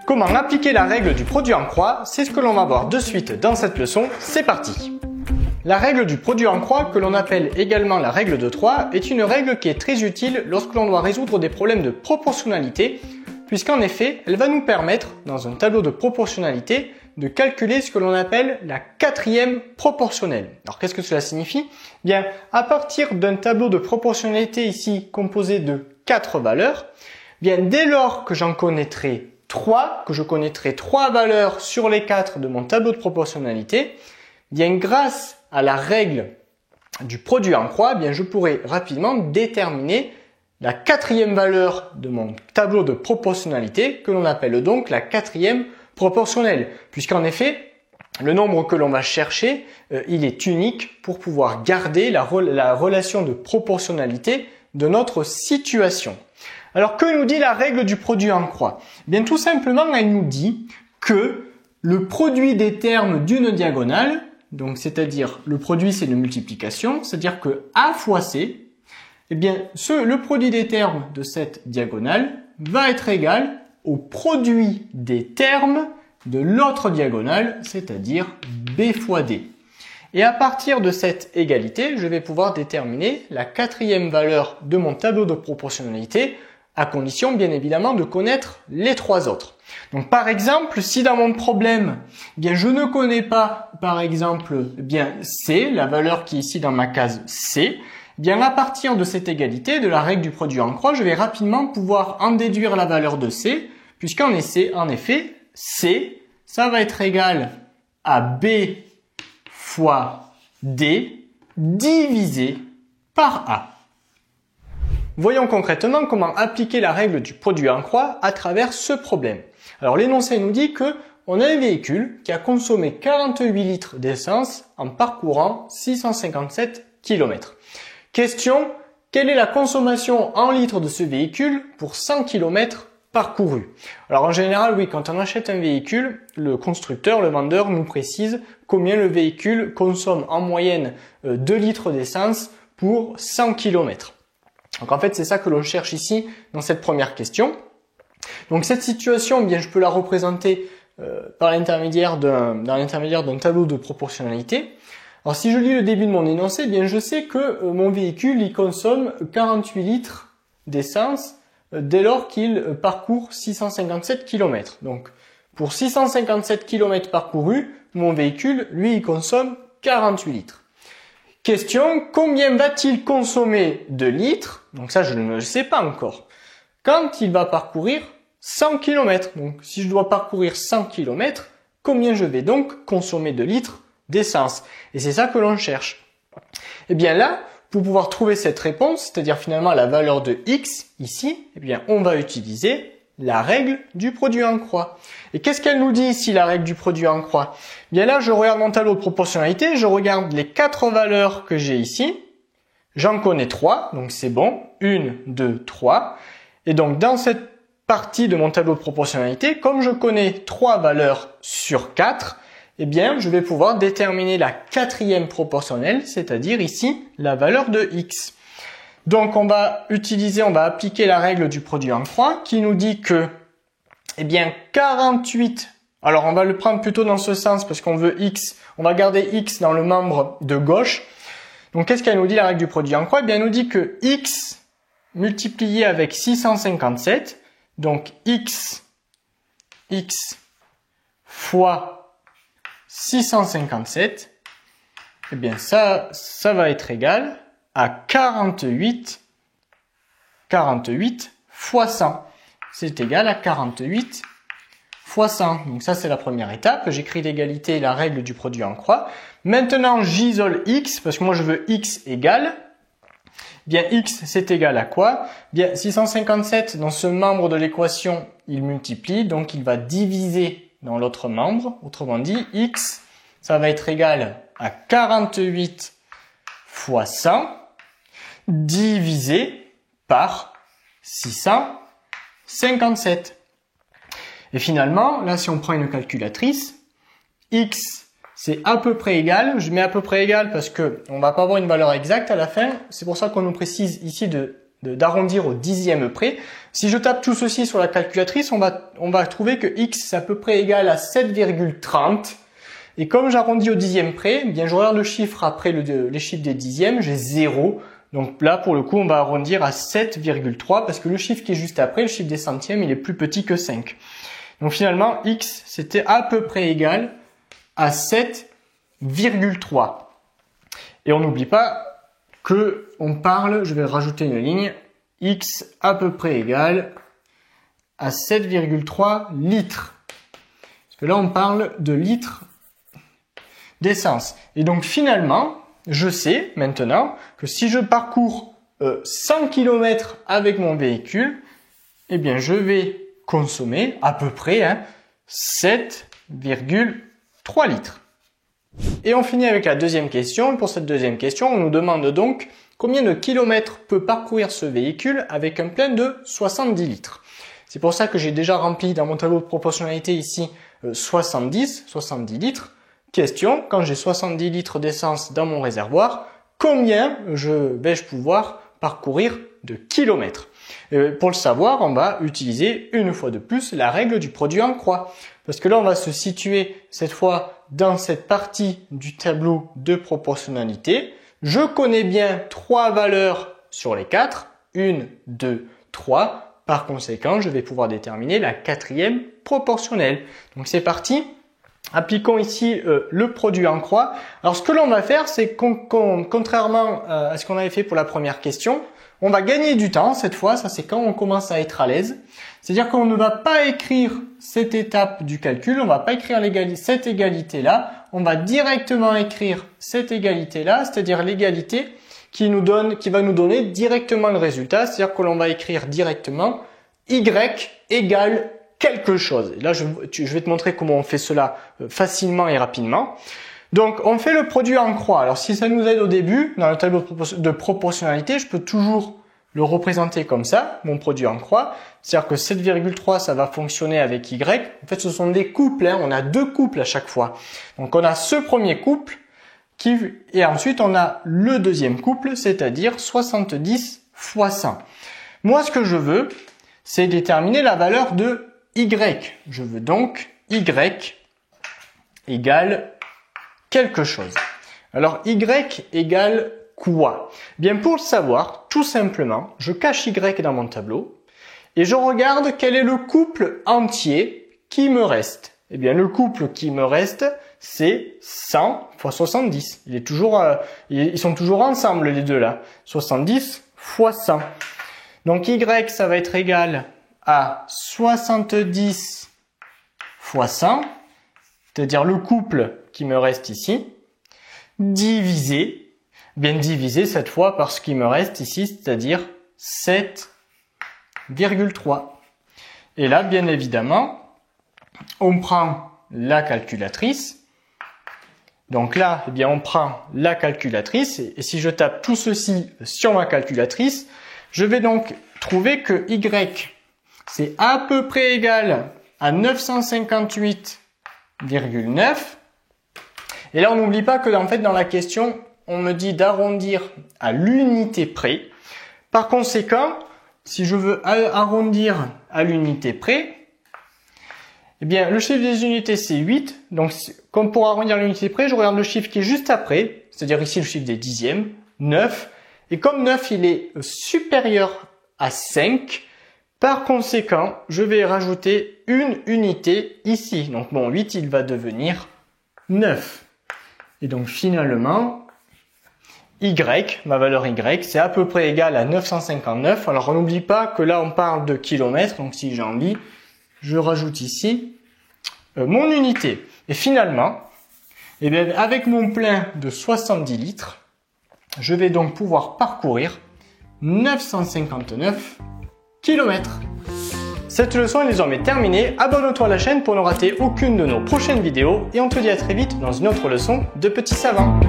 Comment appliquer la règle du produit en croix? C'est ce que l'on va voir de suite dans cette leçon. C'est parti! La règle du produit en croix, que l'on appelle également la règle de 3, est une règle qui est très utile lorsque l'on doit résoudre des problèmes de proportionnalité, puisqu'en effet, elle va nous permettre, dans un tableau de proportionnalité, de calculer ce que l'on appelle la quatrième proportionnelle. Alors qu'est-ce que cela signifie? Bien, à partir d'un tableau de proportionnalité ici composé de 4 valeurs, bien dès lors que j'en connaîtrai 3, que je connaîtrai 3 valeurs sur les 4 de mon tableau de proportionnalité, bien grâce à la règle du produit en croix, bien je pourrai rapidement déterminer la quatrième valeur de mon tableau de proportionnalité, que l'on appelle donc la quatrième proportionnelle, puisqu'en effet, le nombre que l'on va chercher, il est unique pour pouvoir garder la relation de proportionnalité de notre situation. Alors que nous dit la règle du produit en croix? Bien tout simplement, elle nous dit que le produit des termes d'une diagonale, donc c'est-à-dire le produit c'est une multiplication, c'est-à-dire que A fois C, eh bien le produit des termes de cette diagonale va être égal au produit des termes de l'autre diagonale, c'est-à-dire B fois D. Et à partir de cette égalité, je vais pouvoir déterminer la quatrième valeur de mon tableau de proportionnalité, à condition bien évidemment de connaître les 3 autres. Donc par exemple, si dans mon problème, eh bien je ne connais pas par exemple bien C, la valeur qui est ici dans ma case C, eh bien à partir de cette égalité, de la règle du produit en croix, je vais rapidement pouvoir en déduire la valeur de C, puisqu'en effet, C, ça va être égal à B fois D divisé par A. Voyons concrètement comment appliquer la règle du produit en croix à travers ce problème. Alors l'énoncé nous dit que on a un véhicule qui a consommé 48 litres d'essence en parcourant 657 km. Question, quelle est la consommation en litres de ce véhicule pour 100 km parcourus? Alors en général, oui, quand on achète un véhicule, le constructeur, le vendeur nous précise combien le véhicule consomme en moyenne 2 litres d'essence pour 100 km. Donc en fait, c'est ça que l'on cherche ici dans cette première question. Donc cette situation, eh bien, je peux la représenter par l'intermédiaire d'un tableau de proportionnalité. Alors si je lis le début de mon énoncé, eh bien je sais que mon véhicule il consomme 48 litres d'essence dès lors qu'il parcourt 657 km. Donc pour 657 km parcourus, mon véhicule, lui, il consomme 48 litres. Question, combien va-t-il consommer de litres? Donc ça, je ne le sais pas encore. Quand il va parcourir 100 km. Donc si je dois parcourir 100 km, combien je vais donc consommer de litres d'essence? Et c'est ça que l'on cherche. Et bien là, pour pouvoir trouver cette réponse, c'est-à-dire finalement la valeur de x ici, eh bien on va utiliser la règle du produit en croix. Et qu'est-ce qu'elle nous dit ici, la règle du produit en croix? Bien là, je regarde mon tableau de proportionnalité, je regarde les 4 valeurs que j'ai ici. J'en connais 3, donc c'est bon. 1, 2, 3. Et donc dans cette partie de mon tableau de proportionnalité, comme je connais 3 valeurs sur 4, eh bien je vais pouvoir déterminer la quatrième proportionnelle, c'est-à-dire ici la valeur de x. Donc on va appliquer la règle du produit en croix qui nous dit que, eh bien 48, alors on va le prendre plutôt dans ce sens parce qu'on veut x, on va garder x dans le membre de gauche. Donc qu'est-ce qu'elle nous dit la règle du produit en croix? Eh bien elle nous dit que x multiplié avec 657, donc x fois 657, eh bien ça va être égal à 48 fois 100. C'est égal à 48 fois 100. Donc ça, c'est la première étape. J'écris l'égalité et la règle du produit en croix. Maintenant, j'isole x, parce que moi, je veux x égale. Bien, x, c'est égal à quoi? Bien, 657, dans ce membre de l'équation, il multiplie, donc il va diviser dans l'autre membre. Autrement dit, x, ça va être égal à 48 fois 100, divisé par 657. Et finalement, là, si on prend une calculatrice, x, c'est à peu près égal. Je mets à peu près égal parce que on va pas avoir une valeur exacte à la fin. C'est pour ça qu'on nous précise ici de d'arrondir au dixième près. Si je tape tout ceci sur la calculatrice, on va trouver que x est à peu près égal à 7,30. Et comme j'arrondis au dixième près, eh bien je regarde le chiffre après les chiffres des dixièmes, j'ai 0. Donc là, pour le coup, on va arrondir à 7,3 parce que le chiffre qui est juste après, le chiffre des centièmes, il est plus petit que 5. Donc finalement, x, c'était à peu près égal à 7,3. Et on n'oublie pas que on parle, je vais rajouter une ligne, x à peu près égal à 7,3 litres. Parce que là, on parle de litres d'essence. Et donc finalement, je sais maintenant que si je parcours 100 km avec mon véhicule, eh bien je vais consommer à peu près 7,3 litres. Et on finit avec la deuxième question. Pour cette deuxième question, on nous demande donc combien de kilomètres peut parcourir ce véhicule avec un plein de 70 litres. C'est pour ça que j'ai déjà rempli dans mon tableau de proportionnalité ici 70 litres. Question, quand j'ai 70 litres d'essence dans mon réservoir, combien vais-je pouvoir parcourir de kilomètres? Pour le savoir, on va utiliser une fois de plus la règle du produit en croix. Parce que là, on va se situer cette fois dans cette partie du tableau de proportionnalité. Je connais bien 3 valeurs sur les 4. 1, 2, 3. Par conséquent, je vais pouvoir déterminer la 4e proportionnelle. Donc c'est parti. Appliquons ici le produit en croix. Alors ce que l'on va faire, c'est contrairement à ce qu'on avait fait pour la première question, on va gagner du temps cette fois. Ça, c'est quand on commence à être à l'aise. C'est-à-dire qu'on ne va pas écrire cette étape du calcul, on va pas écrire cette égalité-là. On va directement écrire cette égalité-là, c'est-à-dire l'égalité qui va nous donner directement le résultat. C'est-à-dire que l'on va écrire directement y égale quelque chose. Et là, je vais te montrer comment on fait cela facilement et rapidement. Donc, on fait le produit en croix. Alors, si ça nous aide au début, dans le tableau de proportionnalité, je peux toujours le représenter comme ça, mon produit en croix. C'est-à-dire que 7,3, ça va fonctionner avec Y. En fait, ce sont des couples. On a 2 couples à chaque fois. Donc, on a ce premier couple et ensuite, on a le deuxième couple, c'est-à-dire 70 fois 100. Moi, ce que je veux, c'est déterminer la valeur de Y. Je veux donc Y égale quelque chose. Alors, Y égale quoi? Bien, pour le savoir, tout simplement, je cache Y dans mon tableau et je regarde quel est le couple entier qui me reste. Eh bien, le couple qui me reste, c'est 100 fois 70. Ils sont toujours ensemble, les deux là. 70 fois 100. Donc, Y, ça va être égal à 70 fois 100, c'est-à-dire le couple qui me reste ici, divisé cette fois par ce qui me reste ici, c'est-à-dire 7,3. Et là, bien évidemment, on prend la calculatrice. Donc là, eh bien, on prend la calculatrice et si je tape tout ceci sur ma calculatrice, je vais donc trouver que Y, c'est à peu près égal à 958,9. Et là, on n'oublie pas que en fait, dans la question, on me dit d'arrondir à l'unité près. Par conséquent, si je veux arrondir à l'unité près, eh bien, le chiffre des unités, c'est 8. Donc, comme pour arrondir à l'unité près, je regarde le chiffre qui est juste après, c'est-à-dire ici le chiffre des dixièmes, 9. Et comme 9, il est supérieur à 5, par conséquent, je vais rajouter une unité ici. Donc, mon 8, il va devenir 9. Et donc, finalement, Y, ma valeur Y, c'est à peu près égal à 959. Alors, on n'oublie pas que là, on parle de kilomètres. Donc, si j'en lis, je rajoute ici mon unité. Et finalement, eh bien, avec mon plein de 70 litres, je vais donc pouvoir parcourir 959 km. Cette leçon est désormais terminée. Abonne-toi à la chaîne pour ne rater aucune de nos prochaines vidéos. Et on te dit à très vite dans une autre leçon de Petit Savant.